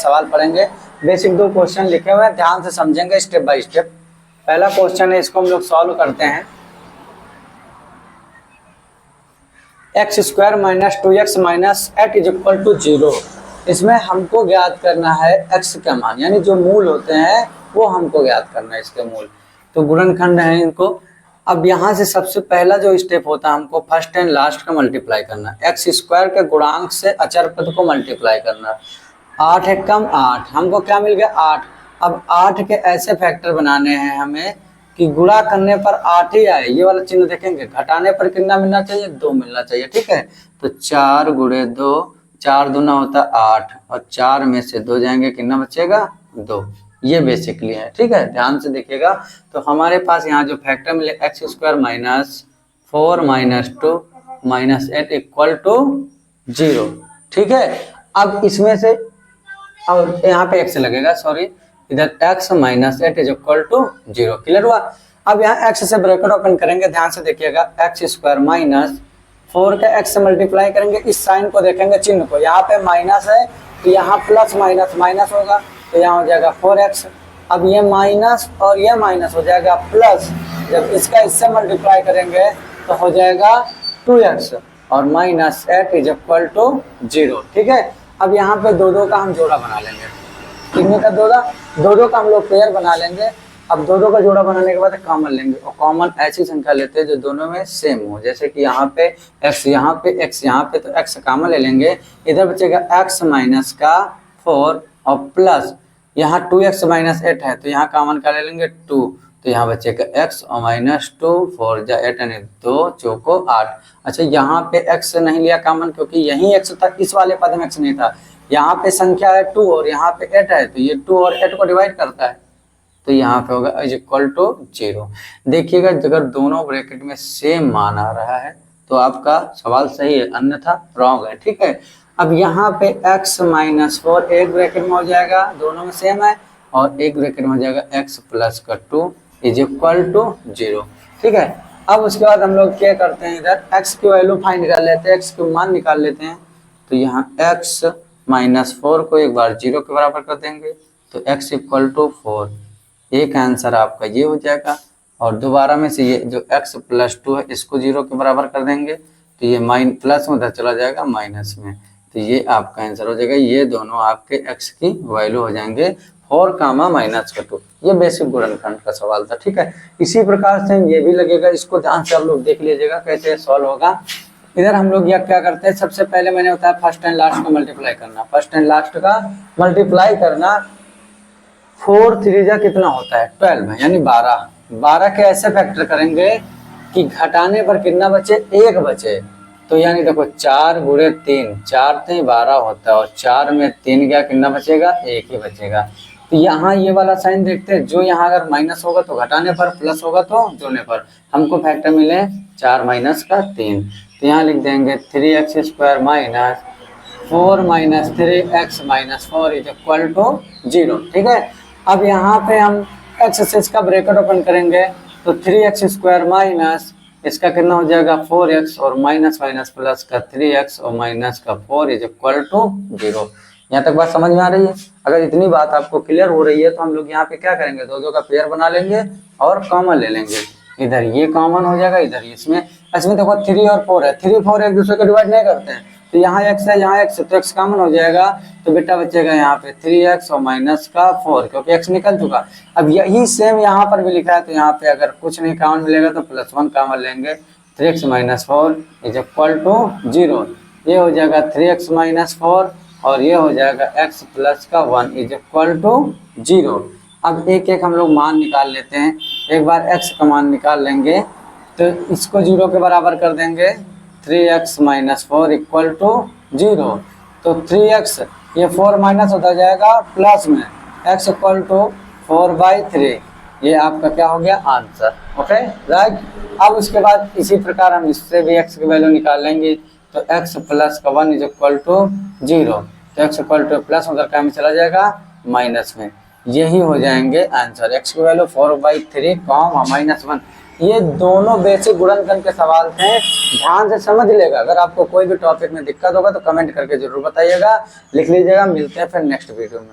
सवाल पढ़ेंगे। Basic 2 question लिखे हुए हैं, ध्यान से समझेंगे स्टेप बाय स्टेप। पहला क्वेश्चन है, इसको हम लोग सॉल्व करते हैं। X square minus 2x minus 8 is equal to 0। इसमें हमको ज्ञात करना है x का मान, यानी जो मूल होते हैं वो हमको ज्ञात करना है, इसके मूल। तो गुणनखंड है इनको। अब यहाँ से सबसे पहला जो स्टेप होता है, हमको फर्स्ट एंड लास्ट का मल्टीप्लाई करना। एक्स स्क्वायर के गुणांक से अचर पद को मल्टीप्लाई करना। 8 एक कम 8, हमको क्या मिल गया 8। अब 8 के ऐसे फैक्टर बनाने हैं हमें कि गुणा करने पर 8 ही आए, ये वाला चिन्ह देखेंगे। घटाने पर कितना मिलना चाहिए, 2 मिलना चाहिए, ठीक है। तो 4 गुणे 2, 4 दूना होता 8 और 4 में से 2 जाएंगे, कितना बचेगा 2। ये बेसिकली है, ठीक है, ध्यान से देखिएगा। तो हमारे पास यहाँ जो फैक्टर मिले x square minus 4 minus 2 minus 8 equal to 0, ठीक है। अब इसमें से अब यहाँ पे x लगेगा, सॉरी, इधर x minus 8 is equal to 0, clear हुआ। अब यहाँ x से ब्रैकेट ओपन करेंगे, ध्यान से देखिएगा। एक्स स्क्वायर माइनस 4 का x से मल्टीप्लाई करेंगे, इस साइन को देखेंगे, चिन्ह को। यहाँ पे माइनस है तो यहाँ प्लस माइनस माइनस होगा, तो यहाँ हो जाएगा 4x। अब ये माइनस और ये माइनस हो जाएगा प्लस, जब इसका इससे मल्टीप्लाई करेंगे तो हो जाएगा 2x और माइनस 8 इज इक्वल टू 0, ठीक है। अब यहाँ पे 2 का हम जोड़ा बना लेंगे। कितने का 2 का हम लोग पेयर बना लेंगे। अब 2 का जोड़ा बनाने के बाद कॉमन लेंगे, और कॉमन ऐसी संख्या लेते हैं जो दोनों में सेम हो। जैसे कि यहाँ पे x यहाँ पे x यहाँ पे, तो x कॉमन ले लेंगे। इधर बचेगा x माइनस का 4 और प्लस यहाँ 2x माइनस 8 है, तो यहाँ कॉमन का ले लेंगे 2, तो यहाँ बचेगा x और माइनस 2, 4 जा 8 यानी 2 चौको 8। अच्छा, यहाँ पे x नहीं लिया कॉमन क्योंकि यही x था, इस वाले पद में x नहीं था। यहाँ पे संख्या है 2 और यहाँ पे 8 है, तो ये 2 और 8 को डिवाइड करता है, तो यहाँ पे होगा इज इक्वल टू 0। देखिएगा, अगर दोनों ब्रैकेट में सेम मान आ रहा है तो आपका सवाल सही है, अन्यथा रॉन्ग है, ठीक है। अब यहाँ पे x माइनस 4 एक ब्रैकेट में हो जाएगा, दोनों में सेम है, और एक ब्रैकेट में हो जाएगा x प्लस का 2 इज इक्वल टू 0, ठीक है। अब उसके बाद हम लोग क्या करते हैं, इधर x की वैल्यू फाइंड कर लेते हैं, x के मान निकाल लेते हैं। तो यहाँ x माइनस 4 को एक बार 0 के बराबर कर देंगे, तो x इक्वल टू 4, एक आंसर आपका ये हो जाएगा। और दोबारा में से ये जो x प्लस 2 है इसको 0 के बराबर कर देंगे, तो ये प्लस में उधर चला जाएगा माइनस में, तो ये आपका आंसर हो जाएगा। ये दोनों आपके x की वैल्यू हो जाएंगे 4 कामा माइनस का 2। ये बेसिक गुणनखंड का सवाल था, ठीक है। इसी प्रकार से ये भी लगेगा, इसको ध्यान से आप लोग देख लीजिएगा कैसे सॉल्व होगा। इधर हम लोग यह क्या करते हैं, सबसे पहले मैंने बताया फर्स्ट एंड लास्ट का मल्टीप्लाई करना। फर्स्ट एंड लास्ट का मल्टीप्लाई करना, 4 3 जा कितना होता है 12 यानी 12 के ऐसे फैक्टर करेंगे कि घटाने पर कितना बचे, 1 बचे। तो यानी देखो 4 गुणे 3, 4 3 12 होता है, और 4 में 3 गया, कितना बचेगा 1 ही बचेगा। तो यहाँ ये वाला साइन देखते हैं, जो यहाँ अगर माइनस होगा तो घटाने पर, प्लस होगा तो जोड़ने पर। हमको फैक्टर मिले 4 माइनस का 3, तो यहाँ लिख देंगे 3x square minus 4 minus 3x minus 4 is equal to 0, ठीक है। अब यहाँ पे हम x से इसका ब्रैकेट ओपन करेंगे, तो 3x स्क्वायर माइनस इसका कितना हो जाएगा 4x और माइनस माइनस प्लस का 3x और माइनस का 4 इज इक्वल टू 0। यहाँ तक बात समझ में आ रही है? अगर इतनी बात आपको क्लियर हो रही है तो हम लोग यहाँ पे क्या करेंगे, 2 का पेयर बना लेंगे और कॉमन ले लेंगे। इधर ये कॉमन हो जाएगा, इधर इसमें देखो 3 और 4 है, 3 4 एक दूसरे को डिवाइड नहीं करते हैं, तो यहाँ x है यहाँ x है, तो x कॉमन हो जाएगा, तो बेटा बचेगा यहाँ पे 3x और माइनस का 4, क्योंकि x निकल चुका। अब यही सेम यहाँ पर भी लिखा है, तो यहाँ पे अगर कुछ नहीं कॉमन मिलेगा तो +1 कॉमन लेंगे, 3x minus 4 is equal to 0। ये हो जाएगा 3x माइनस 4 और ये हो जाएगा x प्लस का 1 इज इक्वल टू 0। अब एक एक हम लोग मान निकाल लेते हैं। एक बार x का मान निकाल लेंगे तो इसको 0 के बराबर कर देंगे, 3x माइनस 4 इक्वल टू 0। तो 3x ये 4 माइनस होता जाएगा प्लस में, x इक्वल टू 4/3, ये आपका क्या हो गया आंसर, ओके राइट। अब उसके बाद इसी प्रकार हम इससे भी x की वैल्यू निकाल लेंगे, तो x प्लस का 1 इज इक्वल टू 0, तो x इक्वल टू प्लस उधर का में चला जाएगा माइनस में, यही हो जाएंगे आंसर। x की वैल्यू 4/3 -1। ये दोनों बेसिक गुणनखंड के सवाल थे, ध्यान से समझ लेगा। अगर आपको कोई भी टॉपिक में दिक्कत होगा तो कमेंट करके जरूर बताइएगा, लिख लीजिएगा। मिलते हैं फिर नेक्स्ट वीडियो में।